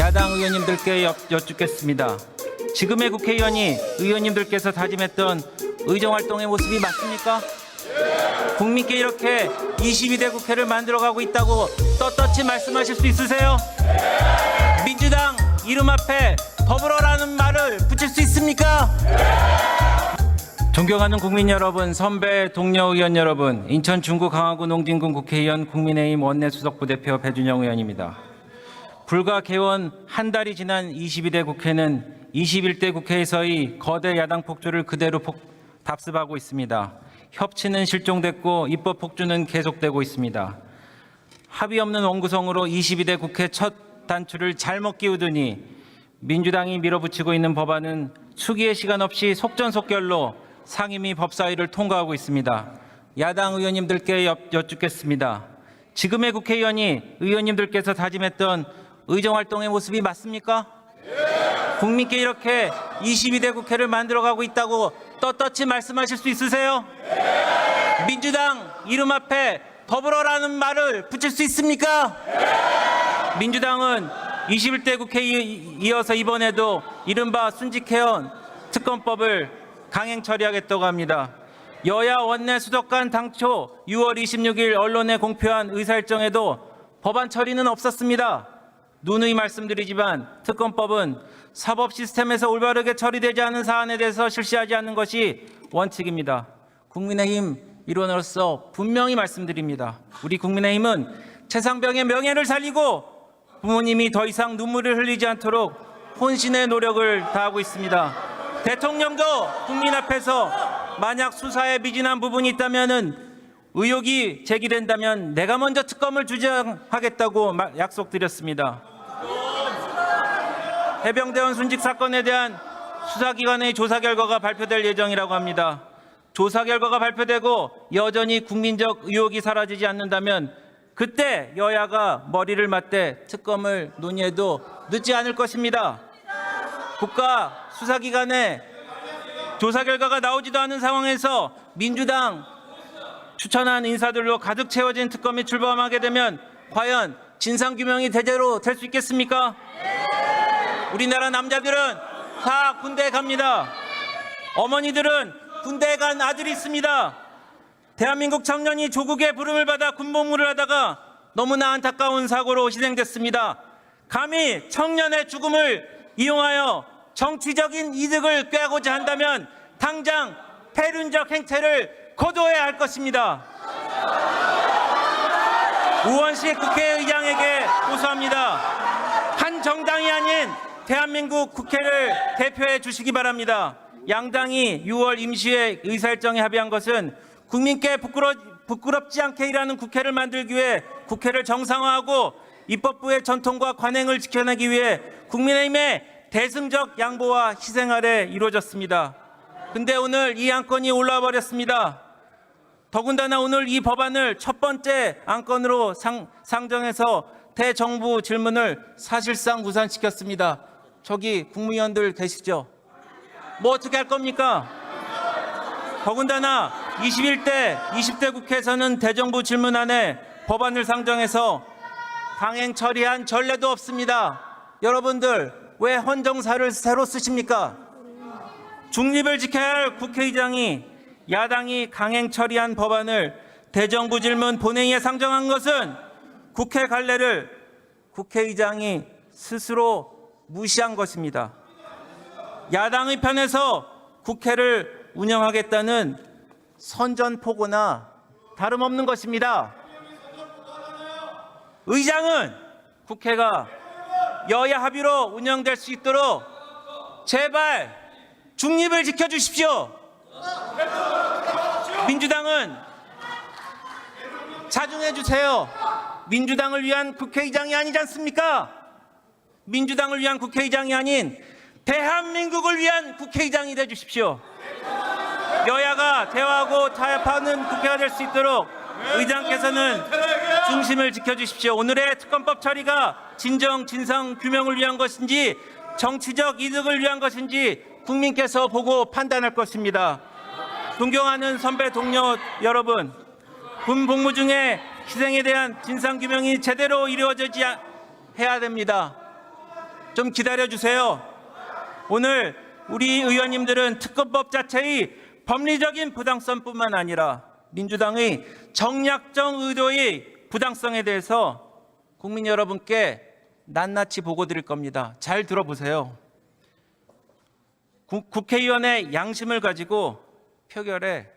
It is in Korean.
야당 의원님들께 여쭙겠습니다. 지금의 국회의원이 의원님들께서 다짐했던 의정활동의 모습이 맞습니까? 국민께 이렇게 22대 국회를 만들어가고 있다고 떳떳이 말씀하실 수 있으세요? 민주당 이름 앞에 더불어라는 말을 붙일 수 있습니까? 존경하는 국민 여러분, 선배 동료 의원 여러분, 인천 중구 강화구 농진군 국회의원 국민의힘 원내수석부대표 배준영 의원입니다. 불과 개원 한 달이 지난 22대 국회는 21대 국회에서의 거대 야당 폭주를 그대로 답습하고 있습니다. 협치는 실종됐고 입법 폭주는 계속되고 있습니다. 합의 없는 원구성으로 22대 국회 첫 단추를 잘못 끼우더니 민주당이 밀어붙이고 있는 법안은 수기의 시간 없이 속전속결로 상임위 법사위를 통과하고 있습니다. 야당 의원님들께 여쭙겠습니다. 지금의 국회의원이 의원님들께서 다짐했던 의정활동의 모습이 맞습니까? 국민께 이렇게 22대 국회를 만들어가고 있다고 떳떳이 말씀하실 수 있으세요? 민주당 이름 앞에 더불어라는 말을 붙일 수 있습니까? 민주당은 21대 국회에 이어서 이번에도 이른바 순직해온 특검법을 강행 처리하겠다고 합니다. 여야 원내수석간 당초 6월 26일 언론에 공표한 의사일정에도 법안 처리는 없었습니다. 누누이 말씀드리지만 특검법은 사법 시스템에서 올바르게 처리되지 않은 사안에 대해서 실시하지 않는 것이 원칙입니다. 국민의힘 일원으로서 분명히 말씀드립니다. 우리 국민의힘은 최상병의 명예를 살리고 부모님이 더 이상 눈물을 흘리지 않도록 혼신의 노력을 다하고 있습니다. 대통령도 국민 앞에서 만약 수사에 미진한 부분이 있다면 의혹이 제기된다면 내가 먼저 특검을 주장하겠다고 약속드렸습니다. 해병대원 순직 사건에 대한 수사기관의 조사 결과가 발표될 예정이라고 합니다. 조사 결과가 발표되고 여전히 국민적 의혹이 사라지지 않는다면 그때 여야가 머리를 맞대 특검을 논의해도 늦지 않을 것입니다. 국가 수사기관의 조사 결과가 나오지도 않은 상황에서 민주당 추천한 인사들로 가득 채워진 특검이 출범하게 되면 과연 진상규명이 제대로 될 수 있겠습니까? 우리나라 남자들은 다 군대에 갑니다. 어머니들은 군대에 간 아들이 있습니다. 대한민국 청년이 조국의 부름을 받아 군복무를 하다가 너무나 안타까운 사고로 희생됐습니다. 감히 청년의 죽음을 이용하여 정치적인 이득을 꾀하고자 한다면 당장 패륜적 행태를 거둬야 할 것입니다. 우원식 국회의장에게 고소합니다. 한 정당이 아닌 대한민국 국회를 대표해 주시기 바랍니다. 양당이 6월 임시회 의사일정에 합의한 것은 국민께 부끄럽지 않게 일하는 국회를 만들기 위해 국회를 정상화하고 입법부의 전통과 관행을 지켜내기 위해 국민의힘의 대승적 양보와 희생 아래 이루어졌습니다. 근데 오늘 이 안건이 올라와 버렸습니다. 더군다나 오늘 이 법안을 첫 번째 안건으로 상정해서 대정부 질문을 사실상 무산시켰습니다. 저기 국무위원들 계시죠? 뭐 어떻게 할 겁니까? 더군다나 21대, 20대 국회에서는 대정부 질문안에 법안을 상정해서 강행 처리한 전례도 없습니다. 여러분들 왜 헌정사를 새로 쓰십니까? 중립을 지켜야 할 국회의장이 야당이 강행 처리한 법안을 대정부 질문 본회의에 상정한 것은 국회 관례를 국회의장이 스스로 무시한 것입니다. 야당의 편에서 국회를 운영하겠다는 선전포고나 다름없는 것입니다. 의장은 국회가 여야 합의로 운영될 수 있도록 제발 중립을 지켜주십시오. 민주당은 자중해 주세요. 민주당을 위한 국회의장이 아니지 않습니까? 민주당을 위한 국회의장이 아닌 대한민국을 위한 국회의장이 돼 주십시오. 여야가 대화하고 타협하는 국회가 될 수 있도록 의장께서는 중심을 지켜주십시오. 오늘의 특검법 처리가 진정 진상 규명을 위한 것인지 정치적 이득을 위한 것인지 국민께서 보고 판단할 것입니다. 존경하는 선배 동료 여러분, 군 복무 중에 희생에 대한 진상 규명이 제대로 이루어지지 해야 됩니다. 좀 기다려주세요. 오늘 우리 의원님들은 특검법 자체의 법리적인 부당성뿐만 아니라 민주당의 정략적 의도의 부당성에 대해서 국민 여러분께 낱낱이 보고 드릴 겁니다. 잘 들어보세요. 국회의원의 양심을 가지고 표결에